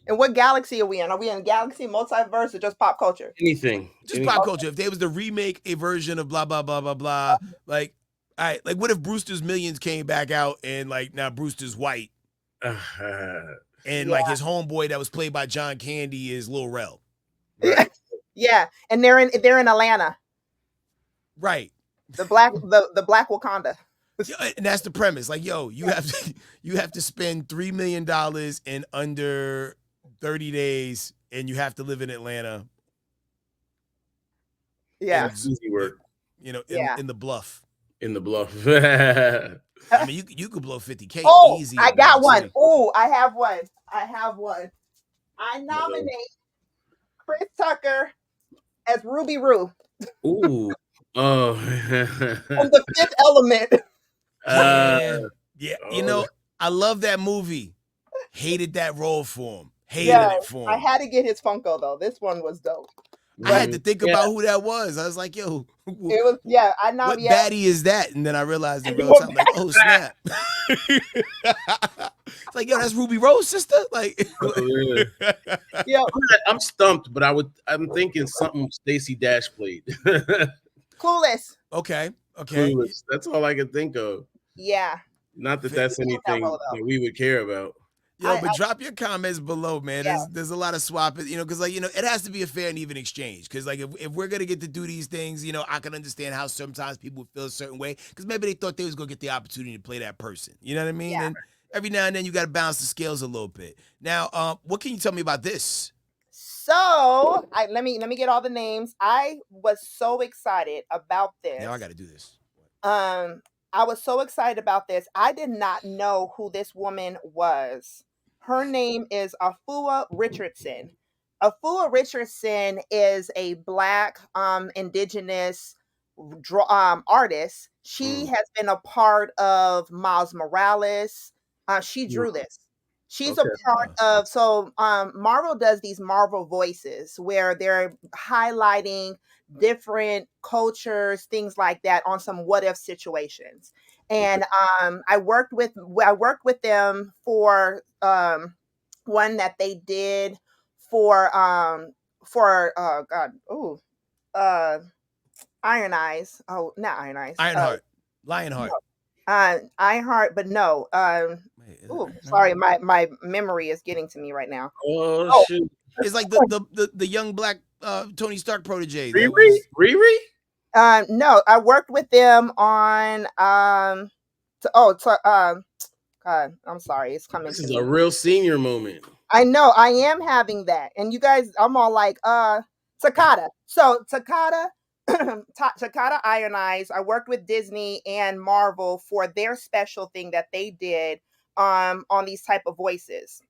And what galaxy are we in? Are we in galaxy, multiverse, or just pop culture? Anything. Just pop culture. If they was to remake a version of blah blah blah blah blah, like, all right, like what if Brewster's Millions came back out and like now Brewster's white, and like his homeboy that was played by John Candy is Lil Rel. Right. Yeah, and they're in Atlanta. Right. The black Wakanda. And that's the premise. Like, yo, you have to spend $3 million in under 30 days, and you have to live in Atlanta. Yeah. Easy work. You know, in the Bluff. In the Bluff. I mean, you could blow 50K easy. I got one. Oh, I have one. I nominate Chris Tucker as Ruby Roo. Ooh. Oh. From The Fifth Element. Yeah. You know, I love that movie. Hated that role for him. Hated it for him. I had to get his Funko though. This one was dope. I had to think about who that was. I was like, yo, it was what baddie is that? And then I realized in real time, like, oh snap. It's like, yo, that's Ruby Rose's sister. Like, yeah. I'm stumped, but I'm thinking something Stacey Dash played. Clueless. Okay. Clueless. That's all I can think of. Yeah. Not that that's anything that we would care about. Yo, but drop your comments below, man. There's a lot of swapping, you know, because, like, you know, it has to be a fair and even exchange. Because, like, if we're going to get to do these things, you know, I can understand how sometimes people would feel a certain way because maybe they thought they was going to get the opportunity to play that person. You know what I mean? Yeah. And every now and then you got to balance the scales a little bit. Now, what can you tell me about this? So, let me get all the names. I was so excited about this. Now I got to do this. I was so excited about this. I did not know who this woman was. Her name is Afua Richardson. Afua Richardson is a Black indigenous artist. She has been a part of Miles Morales. She drew this. She's a part of, Marvel does these Marvel Voices where they're highlighting different cultures, things like that on some what if situations. And I worked with them for one that they did for Iron Eyes. Oh, not Iron Eyes. Ironheart. Lionheart. Ironheart, but no. Sorry, my memory is getting to me right now. Oh shoot! It's like the young Black Tony Stark protege. Riri? No, I worked with them on God, I'm sorry, it's coming. This is a real senior moment. I know, I am having that, and you guys, I'm all like, Takada. So Takada, Takada Iron Eyes. I worked with Disney and Marvel for their special thing that they did on these type of voices.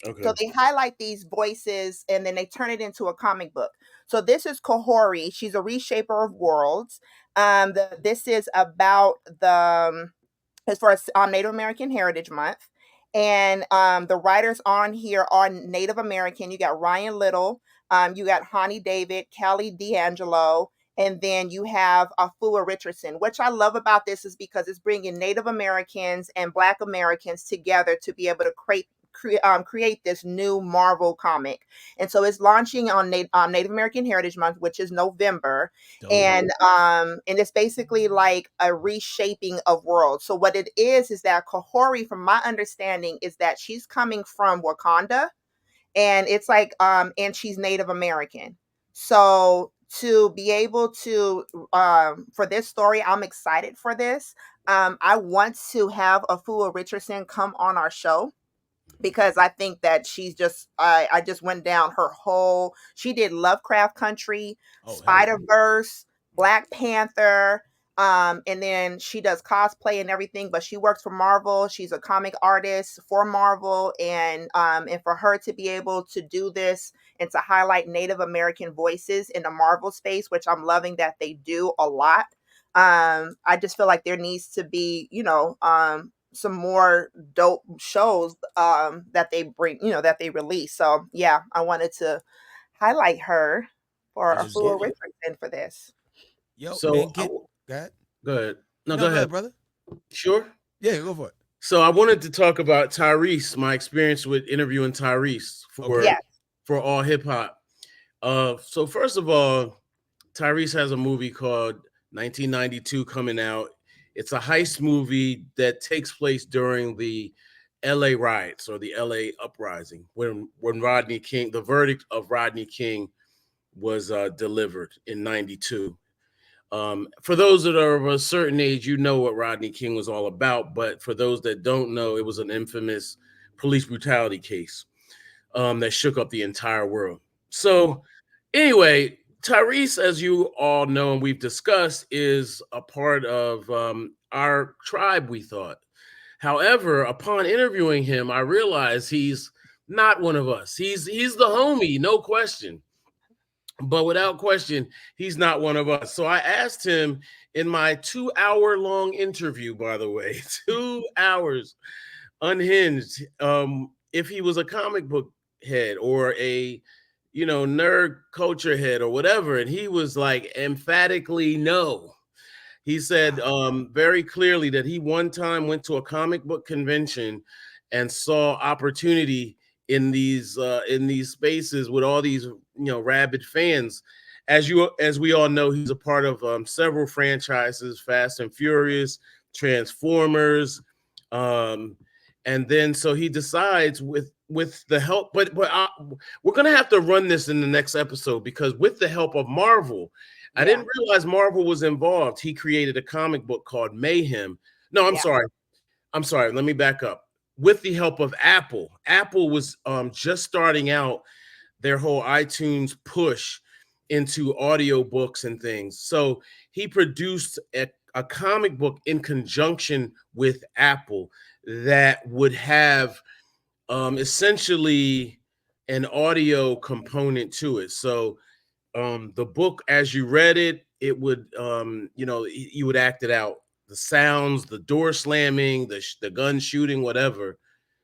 Okay. So they highlight these voices and then they turn it into a comic book. So this is Kahori. She's a reshaper of worlds. This is about as far as Native American Heritage Month. And the writers on here are Native American. You got Ryan Little, you got Hani David, Callie D'Angelo, and then you have Afua Richardson. Which I love about this is because it's bringing Native Americans and Black Americans together to be able to create this new Marvel comic. And so it's launching on Native American Heritage Month, which is November. And it's basically like a reshaping of worlds. So what it is that Kahori, from my understanding, is that she's coming from Wakanda, and it's like and she's Native American. So to be able to for this story, I'm excited for this. I want to have Afua Richardson come on our show, because I think that she's just, I just went down her whole, she did Lovecraft Country, Spider-Verse, Black Panther, and then she does cosplay and everything, but she works for Marvel. She's a comic artist for Marvel, and for her to be able to do this and to highlight Native American voices in the Marvel space, which I'm loving that they do a lot. I just feel like there needs to be, some more dope shows that they bring, that they release. So yeah, I wanted to highlight her for Afua Richardson for this. Yo, so man, go ahead. Go ahead. No, go ahead, brother. Sure. Yeah, go for it. So I wanted to talk about Tyrese, my experience with interviewing Tyrese Okay. for All Hip Hop. So first of all, Tyrese has a movie called 1992 coming out. It's a heist movie that takes place during the LA riots or the LA uprising when Rodney King, the verdict of Rodney King was delivered in 92. For those that are of a certain age, you know what Rodney King was all about. But for those that don't know, it was an infamous police brutality case that shook up the entire world. So, anyway, Tyrese, as you all know and we've discussed, is a part of our tribe, we thought. However, upon interviewing him, I realized he's not one of us. He's the homie, no question. But without question, he's not one of us. So I asked him in my 2 hour long interview, by the way, 2 hours unhinged, if he was a comic book head or a nerd culture head or whatever. And he was like emphatically no. He said very clearly that he one time went to a comic book convention and saw opportunity in these spaces with all these rabid fans. As we all know, he's a part of several franchises: Fast and Furious, Transformers, and then so he decides with the help, but we're gonna have to run this in the next episode because with the help of Marvel. I didn't realize Marvel was involved. He created a comic book called Mayhem. No, I'm sorry. Let me back up. With the help of Apple. Apple was just starting out their whole iTunes push into audiobooks and things. So he produced a comic book in conjunction with Apple that would have essentially an audio component to it. So the book, as you read it, it would you would act it out. The sounds, the door slamming, the gun shooting, whatever,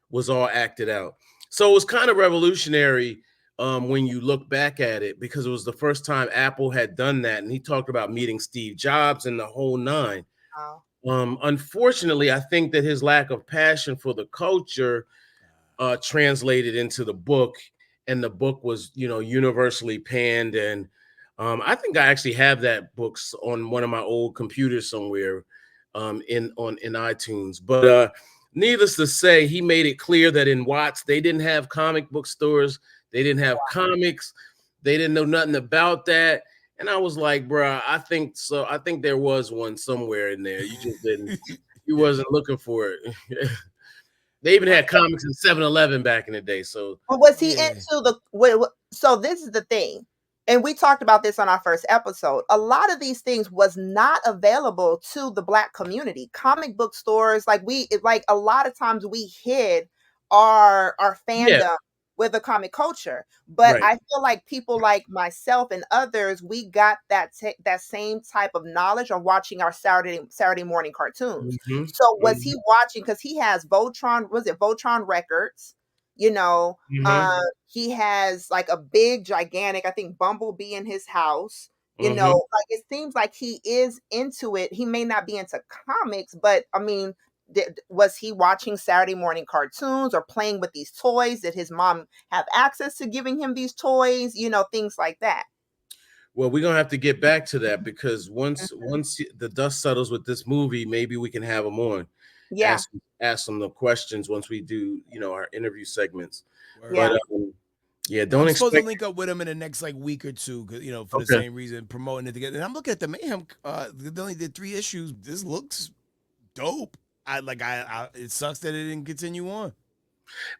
was all acted out. So it was kind of revolutionary when you look back at it because it was the first time Apple had done that. And he talked about meeting Steve Jobs and the whole nine. Unfortunately, I think that his lack of passion for the culture translated into the book, and the book was universally panned. And I think I actually have that books on one of my old computers somewhere in iTunes. But needless to say, he made it clear that in Watts they didn't have comic book stores, they didn't have comics, they didn't know nothing about that. And I was like, bro, I think so. I think there was one somewhere in there. You just didn't. You wasn't looking for it. They even had comics in 7-Eleven back in the day. So was he into the? So this is the thing, and we talked about this on our first episode. A lot of these things was not available to the Black community. Comic book stores, like a lot of times we hid our fandom with the comic culture. But I feel like people like myself and others, we got that same type of knowledge on watching our Saturday morning cartoons. So was he watching, because he has Voltron, was it Voltron Records? He has like a big, gigantic, I think, Bumblebee in his house. Like it seems like he is into it. He may not be into comics, but I mean, was he watching Saturday morning cartoons or playing with these toys? Did his mom have access to giving him these toys? Things like that. Well, we're gonna have to get back to that because once the dust settles with this movie, maybe we can have him on. Ask them the questions once we do, our interview segments. But don't I'm expect supposed to link up with him in the next week or two, for the same reason, promoting it together. And I'm looking at the Mayhem. They only did 3 issues. This looks dope. It sucks that it didn't continue on.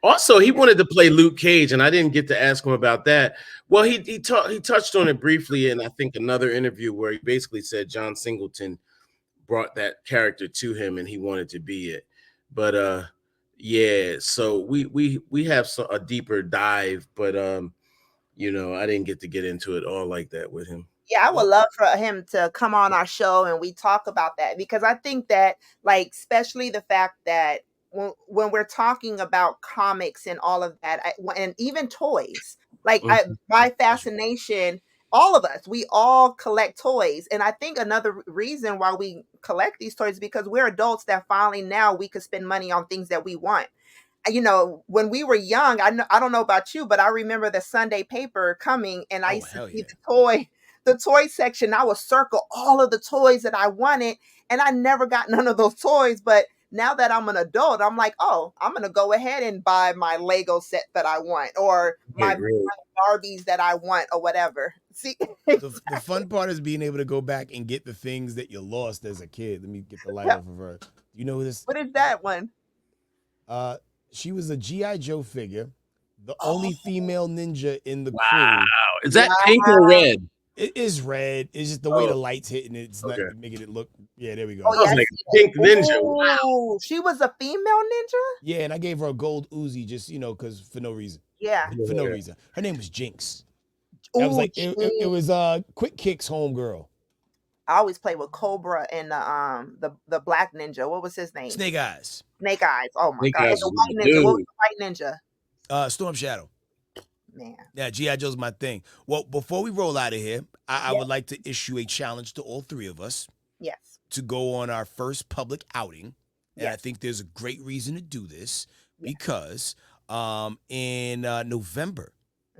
Also, he wanted to play Luke Cage, and I didn't get to ask him about that. Well, he touched on it briefly in I think another interview where he basically said John Singleton brought that character to him and he wanted to be it. But so we have a deeper dive, but I didn't get into it all like that with him. Yeah, I would love for him to come on our show and we talk about that, because I think that, especially the fact that when we're talking about comics and all of that, and even toys, my fascination all of us, we all collect toys. And I think another reason why we collect these toys is because we're adults that finally now we could spend money on things that we want. You know, when we were young, I don't know about you, but I remember the Sunday paper coming, and I Oh, used to hell see yeah. the toy section. I would circle all of the toys that I wanted, and I never got none of those toys. But now that I'm an adult, I'm like, oh, I'm gonna go ahead and buy my Lego set that I want, or my Really. Barbies that I want, or whatever. See, The fun part is being able to go back and get the things that you lost as a kid. Let me get the light off of her. You know this? what is that one? She was a GI Joe figure, the Oh, only female ninja in the Wow. crew. Is that pink or red? It is red. It's just the way Oh, the light's hitting it. It's not okay. making it look. Yeah, there we go. oh I was yeah, I like, see pink ninja. Wow. Ooh, she was a female ninja. Yeah, and I gave her a gold Uzi just because for no reason. Yeah. For no Yeah. reason. Her name was Jinx. Ooh, That was like it Jinx. was Quick Kick's homegirl. I always play with Cobra and the black ninja. What was his name? Snake Eyes. Snake Eyes. Oh my Snake god. And Eyes the was white my ninja. What was dude. the white ninja? Storm Shadow. Man. Yeah, G.I. Joe's my thing. Well, before we roll out of here, I Yeah. would like to issue a challenge to all three of us Yes. to go on our first public outing. And I Yes. think there's a great reason to do this Yeah. because in November,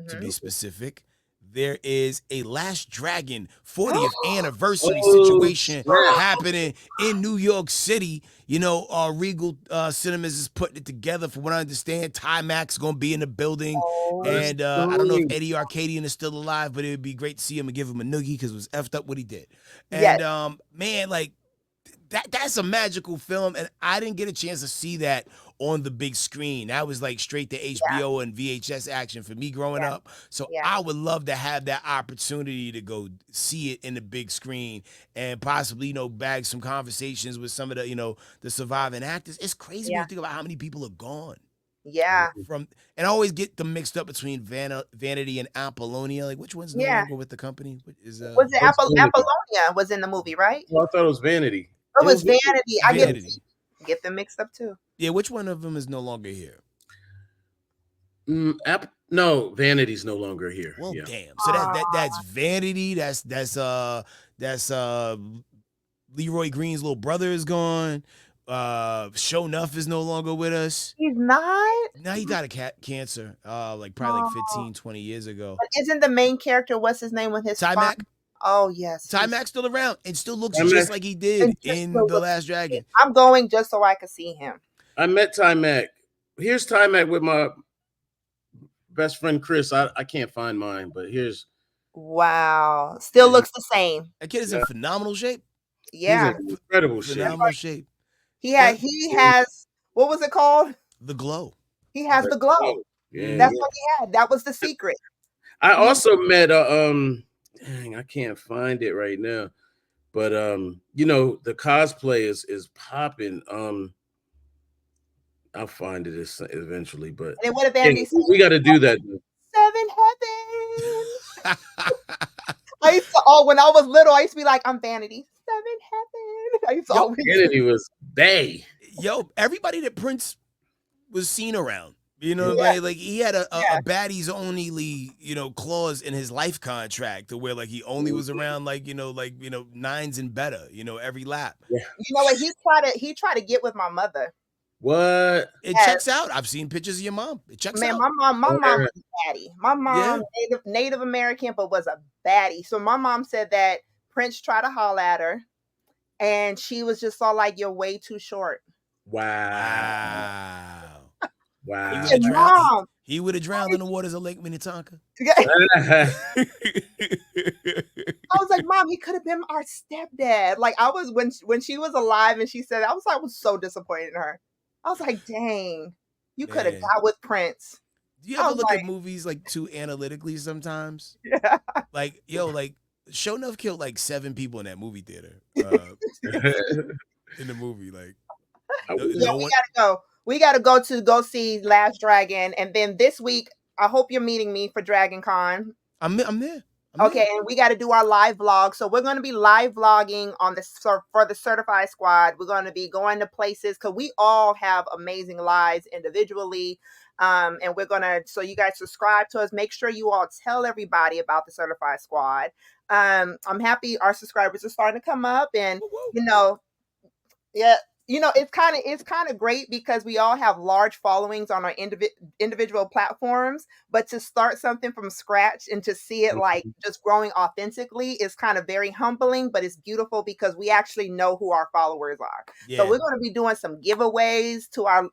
to be Mhm. specific, there is a Last Dragon 40th anniversary Oh, situation snap. happening in New York City. You know, Regal Cinemas is putting it together. From what I understand, Timax going to be in the building. Oh, And I don't know if Eddie Arcadian is still alive, but it would be great to see him and give him a noogie because it was effed up what he did. yes. And man, like that's a magical film, and I didn't get a chance to see that on the big screen. That was like straight to HBO and VHS action for me growing Yeah. up. So Yeah. I would love to have that opportunity to go see it in the big screen and possibly, bag some conversations with some of the, the surviving actors. It's crazy when Yeah. you think about how many people are gone Yeah. from, and I always get them mixed up between Vanity and Apollonia. Like, which one's no Yeah. longer with the company? What is Was it What's Vanity? Apollonia was in the movie, right? Oh, I thought it was Vanity. It was Vanity. I Vanity? get them mixed up too. Yeah, which one of them is no longer here? No, Vanity's no longer here. Well, Yeah. damn. So that's Vanity. That's Leroy Green's little brother is gone. Show Nuff is no longer with us. He's not. Now he died of cancer. Like probably like 15, 20 years ago. But isn't the main character what's his name with his Timac. Oh yes. Timac's still around and still looks Timac. just like he did And just in still The looks- Last Dragon. I'm going just so I could see him. I met Timac. Here's Timac with my best friend Chris. I can't find mine, but here's. Wow. Still Yeah. looks the same. That kid is in phenomenal shape. Yeah. He's in incredible shape. Phenomenal shape. He has what was it called? The glow. He has the glow. Yeah. That's what he had. That was the secret. I also met dang, I can't find it right now. But the cosplay is popping. I'll find it eventually, but And then what if Andy said we got to do that. Seven Heavens? When I was little, I used to be like, I'm Vanity. Seven Heavens. I used to always Kennedy was Bay. Yo, everybody that Prince was seen around. Yeah. Like he had a baddies only, clause in his life contract to where like he only was around like, nines and better, every lap. You know what? He tried to get with my mother. What? It Yes. checks out. I've seen pictures of your mom. It checks Man, out. my mom was a baddie. My mom, Yeah. Native American, but was a baddie. So my mom said that Prince tried to holler at her, and she was just all like, "You're way too short." Wow. Wow. He said, Mom. He would have drowned in the waters of Lake Minnetonka. I was like, Mom, he could have been our stepdad. Like I was when she was alive, and she said, I was so disappointed in her. I was like, dang, you could have Man. got with Prince. Do you I ever was look like- at movies like too analytically sometimes? Yeah. Like, Show Enough killed like 7 people in that movie theater. In the movie, like Yeah, we gotta go. We gotta go see Last Dragon, and then this week, I hope you're meeting me for Dragon Con. I'm there. Okay, and we got to do our live vlog. So we're going to be live vlogging on for the Certified Squad. We're going to be going to places because we all have amazing lives individually. And we're going to, so you guys subscribe to us. Make sure you all tell everybody about the Certified Squad. I'm happy our subscribers are starting to come up, and yeah, it's kind of great because we all have large followings on our individual platforms, but to start something from scratch and to see it like just growing authentically is kind of very humbling, but it's beautiful because we actually know who our followers are. Yeah. So we're going to be doing some giveaways to our,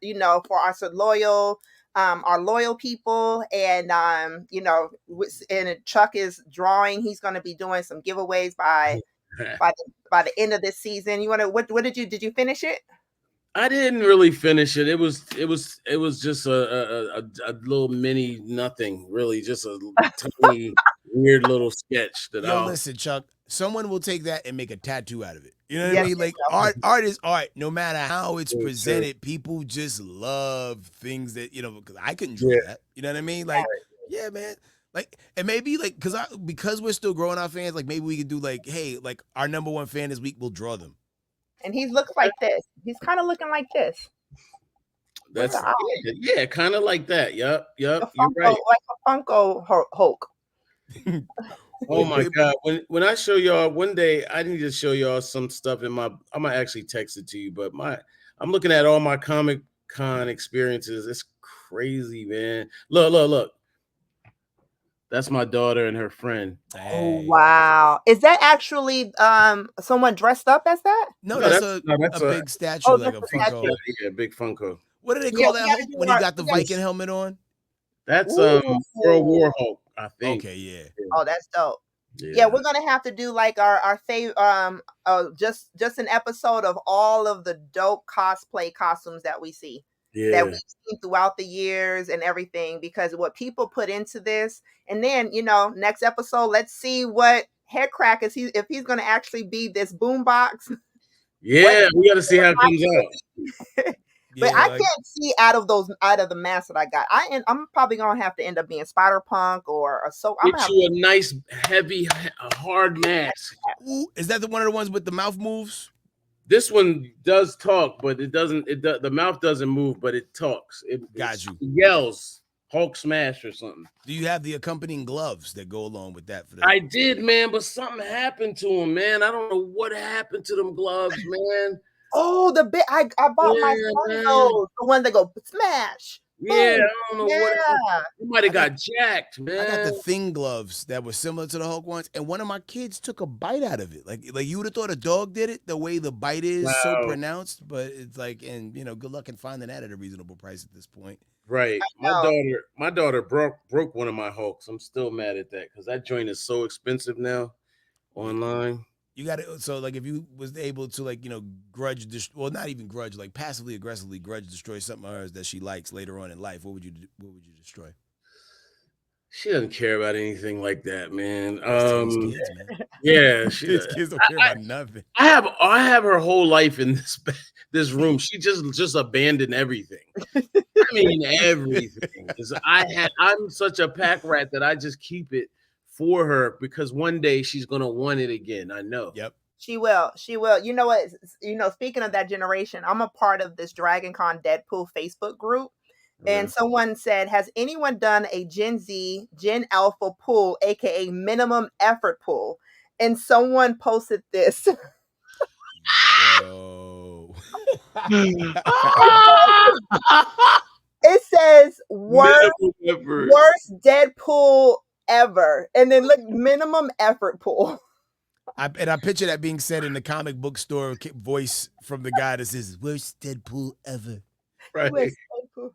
for our loyal people, and and Chuck is drawing. He's going to be doing some giveaways by the end of this season. You want to what did you finish it? I didn't really finish it. It was just a little mini nothing, really, just a tiny weird little sketch that listen, Chuck, someone will take that and make a tattoo out of it. You know what I mean? Like art is art, no matter how it's presented. People just love things that, because I couldn't draw that. You know what I mean? Like, yeah, man. Like, and maybe like because we're still growing our fans, like maybe we could do like, hey, like our number one fan this week, we'll draw them. And he looks like this. He's kind of looking like this. That's kind of like that. Yep. You're right. Like a Funko Hulk. Oh my God! When I show y'all one day, I need to show y'all some stuff in I'm gonna actually text it to you. But I'm looking at all my Comic Con experiences. It's crazy, man. Look. That's my daughter and her friend. Oh wow! Is that actually someone dressed up as that? No, that's a big statue, like a Funko. Yeah, big Funko. What do they call that Hulk when he got the Viking helmet on? That's World War Hulk, I think. Okay, yeah. Oh, that's dope. Yeah, we're gonna have to do like our favorite just an episode of all of the dope cosplay costumes that we see. That we've seen throughout the years and everything, because what people put into this, and then next episode, let's see what Headcrack if he's going to actually be this boombox. Yeah, we got to see how it comes out. But I can't see out of the mask that I got. I'm probably gonna have to end up being Spider-Punk or Get you a nice, heavy, hard mask. Ooh, is that one of the ones with the mouth moves? This one does talk, but it doesn't. The mouth doesn't move, but it talks. It yells Hulk smash or something. Do you have the accompanying gloves that go along with that? I did, man, but something happened to them, man. I don't know what happened to them gloves, man. Oh, the bit I bought my son those, the one that go smash. Yeah, I don't know what. You might have got jacked, man. I got the Thing gloves that were similar to the Hulk ones, and one of my kids took a bite out of it. Like you would have thought a dog did it, the way the bite is so pronounced. But it's like, and good luck in finding that at a reasonable price at this point. Right. My daughter broke one of my Hulks. I'm still mad at that because that joint is so expensive now online. You got to, so like if you was able to like, not even grudge, like passively aggressively grudge destroy something of hers that she likes later on in life, what would you destroy? She doesn't care about anything like that, man. Kids, man. Yeah, kids don't care about nothing. I have her whole life in this room. She just abandoned everything. I mean everything. I'm such a pack rat that I just keep it for her because one day she's gonna want it again. I know. Yep. She will. You know what? Speaking of that generation, I'm a part of this Dragon Con Deadpool Facebook group. And someone said, has anyone done a Gen Z, Gen Alpha pull, aka minimum effort pull? And someone posted this. Whoa. It says worst Deadpool ever, and then look, minimum effort pull. I picture that being said in the comic book store voice from the guy that says worst Deadpool ever. Right. Worst Deadpool.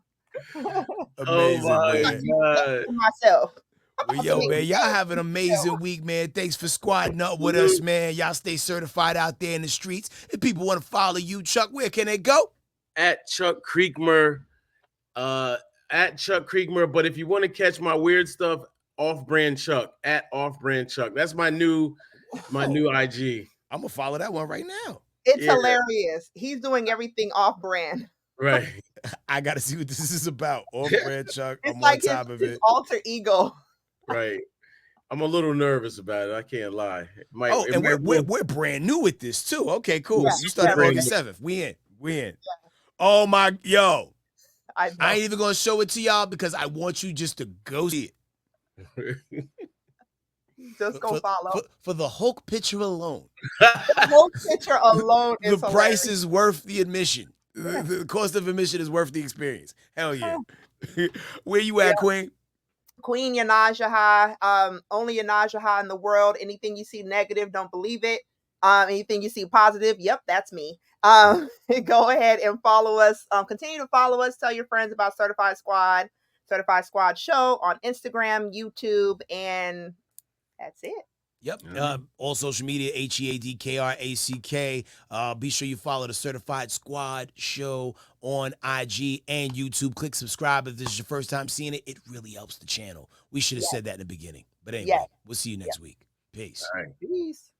Amazing, man. God. Myself. Well, yo, man, y'all have an amazing week, man. Thanks for squadding up with us, man. Y'all stay certified out there in the streets. If people want to follow you, Chuck, where can they go? At Chuck Creekmer. At Chuck Creekmer. But if you want to catch my weird stuff, Off-Brand Chuck. At Off-Brand Chuck. That's my new IG. I'm gonna follow that one right now. It's hilarious. He's doing everything off-brand. Right. I gotta see what this is about. Off-Brand Chuck. It's I'm like on top of his it. Alter ego. Right. I'm a little nervous about it. I can't lie. And we're brand new with this too. Okay, cool. Yeah, You started brand August 7th. We in. Oh my, yo. I ain't even gonna show it to y'all because I want you just to go see it. Just go follow. For the Hulk picture alone. The Hulk picture alone is the price is worth the admission. The cost of admission is worth the experience. Hell yeah. Where you at, Queen? Queen Yanajaha. Only Yanajaha in the world. Anything you see negative, don't believe it. Anything you see positive, yep, that's me. Go ahead and follow us. Continue to follow us. Tell your friends about Certified Squad Show on Instagram, YouTube, and that's it. Yep. All social media, HEADKRACK. Be sure you follow the Certified Squad Show on IG and YouTube. Click subscribe if this is your first time seeing it. It really helps the channel. We should have said that in the beginning. But anyway, we'll see you next week. Peace. All right. Peace.